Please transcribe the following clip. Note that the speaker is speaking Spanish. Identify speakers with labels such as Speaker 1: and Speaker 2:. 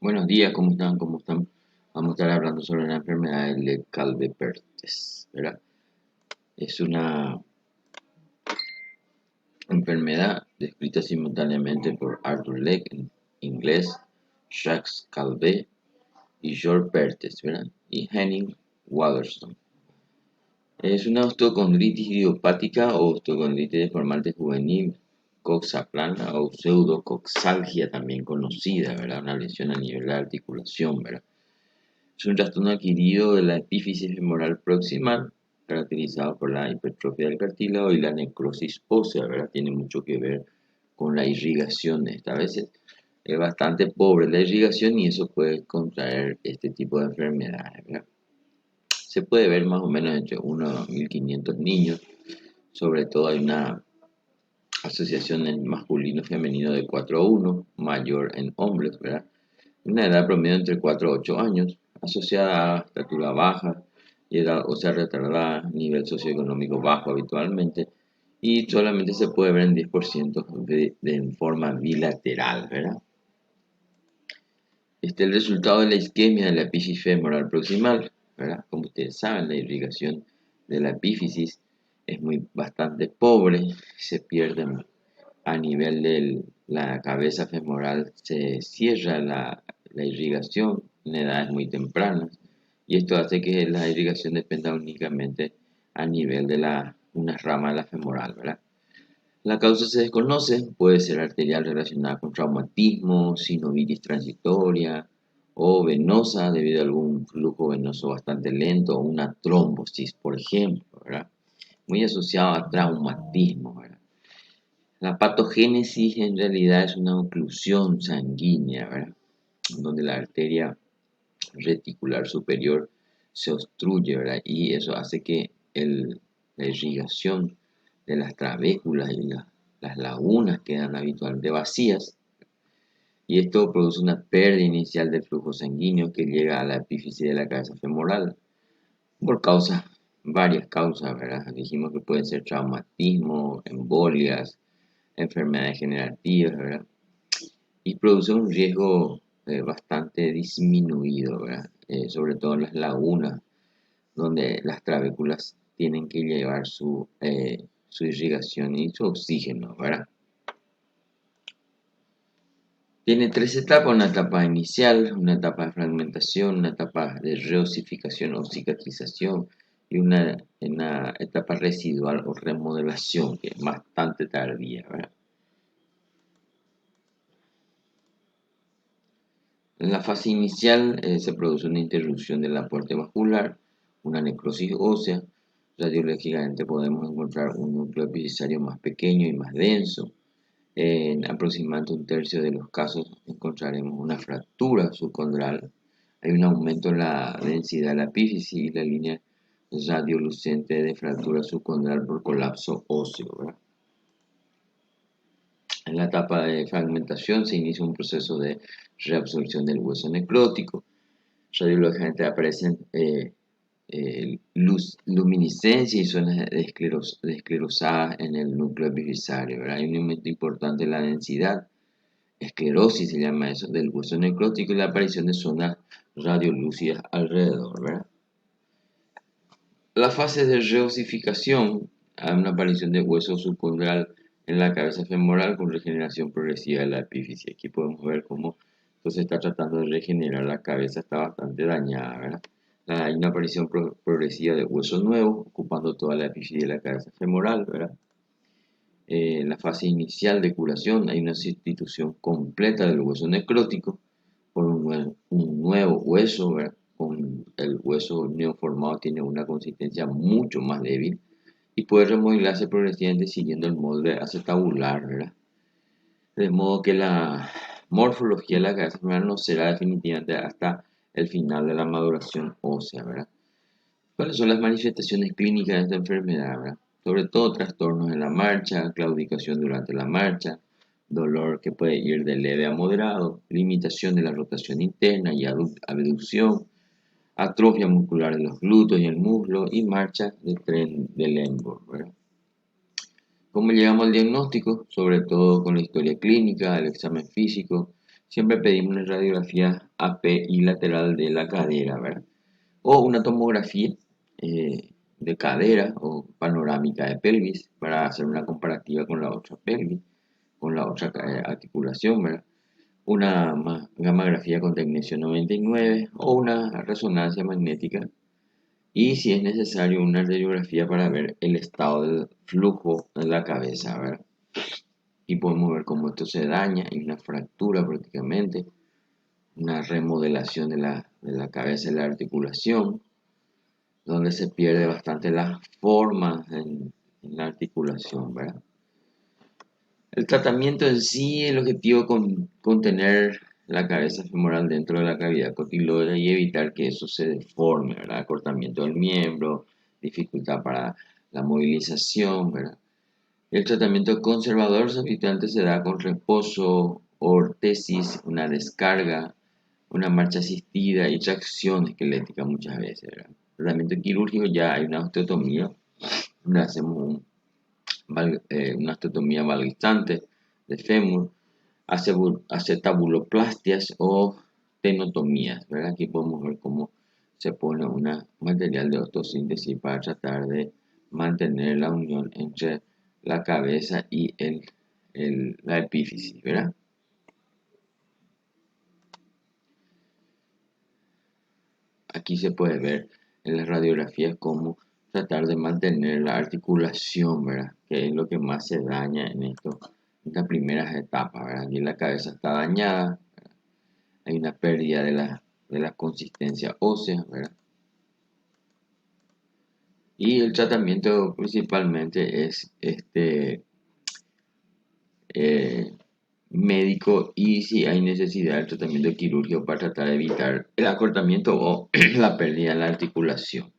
Speaker 1: Buenos días, ¿cómo están? ¿Cómo están? Vamos a estar hablando sobre la enfermedad de Legg-Calvé-Perthes, ¿verdad? Es una enfermedad descrita simultáneamente por Arthur Legg en inglés, Jacques Calvé y George Perthes, ¿verdad? Y Henning Waterstone. Es una osteocondritis idiopática o osteocondritis deformante juvenil, coxaplana o pseudocoxalgia también conocida, ¿verdad? Una lesión a nivel de la articulación, ¿verdad? Es un trastorno adquirido de la epífisis femoral proximal, caracterizado por la hipertrofia del cartílago y la necrosis ósea, ¿verdad? Tiene mucho que ver con la irrigación. Esta vez es bastante pobre la irrigación y eso puede contraer este tipo de enfermedades, ¿verdad? Se puede ver más o menos entre 1 a 1500 niños. Sobre todo hay una asociación en masculino y femenino de 4 a 1, mayor en hombres, ¿verdad? Una edad promedio entre 4 a 8 años, asociada a estatura baja y edad ósea retardada, nivel socioeconómico bajo habitualmente, y solamente se puede ver en 10% en forma bilateral, ¿verdad? El resultado de la isquemia de la epífisis femoral proximal, ¿verdad? Como ustedes saben, la irrigación de la epífisis es bastante pobre, se pierde a nivel de la cabeza femoral, se cierra la irrigación en edades muy tempranas y esto hace que la irrigación dependa únicamente a nivel de una rama de la femoral, ¿verdad? La causa se desconoce, puede ser arterial relacionada con traumatismo, sinovitis transitoria o venosa debido a algún flujo venoso bastante lento o una trombosis, por ejemplo, ¿verdad? Muy asociado a traumatismo, ¿verdad? La patogénesis en realidad es una oclusión sanguínea, ¿verdad? Donde la arteria reticular superior se obstruye, ¿verdad? Y eso hace que la irrigación de las trabéculas y las lagunas quedan habitualmente vacías. Y esto produce una pérdida inicial del flujo sanguíneo que llega a la epífisis de la cabeza femoral por varias causas, ¿verdad? Dijimos que pueden ser traumatismo, embolias, enfermedades degenerativas, ¿verdad? Y produce un riesgo bastante disminuido, ¿verdad? Sobre todo en las lagunas, donde las trabéculas tienen que llevar su irrigación y su oxígeno, ¿verdad? Tiene tres etapas: una etapa inicial, una etapa de fragmentación, una etapa de reosificación o cicatrización y una etapa residual o remodelación, que es bastante tardía, ¿verdad? En la fase inicial se produce una interrupción del aporte vascular, una necrosis ósea. Radiológicamente podemos encontrar un núcleo epifisario más pequeño y más denso. En aproximadamente un tercio de los casos encontraremos una fractura subcondral. Hay un aumento en la densidad de la epífisis y la línea radiolucente de fractura subcondral por colapso óseo, ¿verdad? En la etapa de fragmentación se inicia un proceso de reabsorción del hueso necrótico. Radiológicamente aparecen luminiscencia y zonas esclerosadas en el núcleo epifisario, ¿verdad? Hay un aumento importante en la densidad, esclerosis se llama eso, del hueso necrótico y la aparición de zonas radiolúcidas alrededor, ¿verdad? La fase de reosificación, hay una aparición de hueso subcondral en la cabeza femoral con regeneración progresiva de la epífisis. Aquí podemos ver cómo se está tratando de regenerar la cabeza, está bastante dañada, ¿verdad? Hay una aparición progresiva de hueso nuevo, ocupando toda la epífisis de la cabeza femoral, ¿verdad? En la fase inicial de curación hay una sustitución completa del hueso necrótico por un nuevo hueso, ¿verdad? Con el hueso neoformado tiene una consistencia mucho más débil y puede remodelarse progresivamente siguiendo el molde acetabular, ¿verdad? De modo que la morfología de la cabeza femoral no será definitivamente hasta el final de la maduración ósea, ¿verdad? ¿Cuáles son las manifestaciones clínicas de esta enfermedad, verdad? Sobre todo trastornos en la marcha, claudicación durante la marcha, dolor que puede ir de leve a moderado, limitación de la rotación interna y abducción, atrofia muscular de los glúteos y el muslo y marcha de tren de Lemborg, ¿verdad? ¿Cómo llegamos al diagnóstico? Sobre todo con la historia clínica, el examen físico, siempre pedimos una radiografía AP y lateral de la cadera, ¿verdad? O una tomografía de cadera o panorámica de pelvis para hacer una comparativa con la otra pelvis, con la otra articulación, ¿verdad? Una gammagrafía con tecnesio 99 o una resonancia magnética y si es necesario una radiografía para ver el estado del flujo de la cabeza, ¿verdad? Y podemos ver cómo esto se daña, hay una fractura prácticamente, una remodelación de la cabeza y la articulación, donde se pierde bastante la forma en la articulación, ¿verdad? El tratamiento en sí, el objetivo con tener la cabeza femoral dentro de la cavidad cotiloidea y evitar que eso se deforme, ¿verdad? Acortamiento del miembro, dificultad para la movilización, ¿verdad? El tratamiento conservador habitualmente se da con reposo, ortesis, una descarga, una marcha asistida y tracción esquelética muchas veces, ¿verdad? El tratamiento quirúrgico ya hay una osteotomía, donde hacemos una osteotomía valgastante de fémur, acetabuloplastias o tenotomías, ¿verdad? Aquí podemos ver cómo se pone un material de osteosíntesis para tratar de mantener la unión entre la cabeza y la epífisis, ¿verdad? Aquí se puede ver en las radiografías cómo tratar de mantener la articulación, ¿verdad? Que es lo que más se daña en estas primeras etapas, ¿verdad? Aquí la cabeza está dañada, hay una pérdida de la consistencia ósea, ¿verdad? Y el tratamiento principalmente es eh, médico y si hay necesidad del tratamiento quirúrgico para tratar de evitar el acortamiento o la pérdida de la articulación.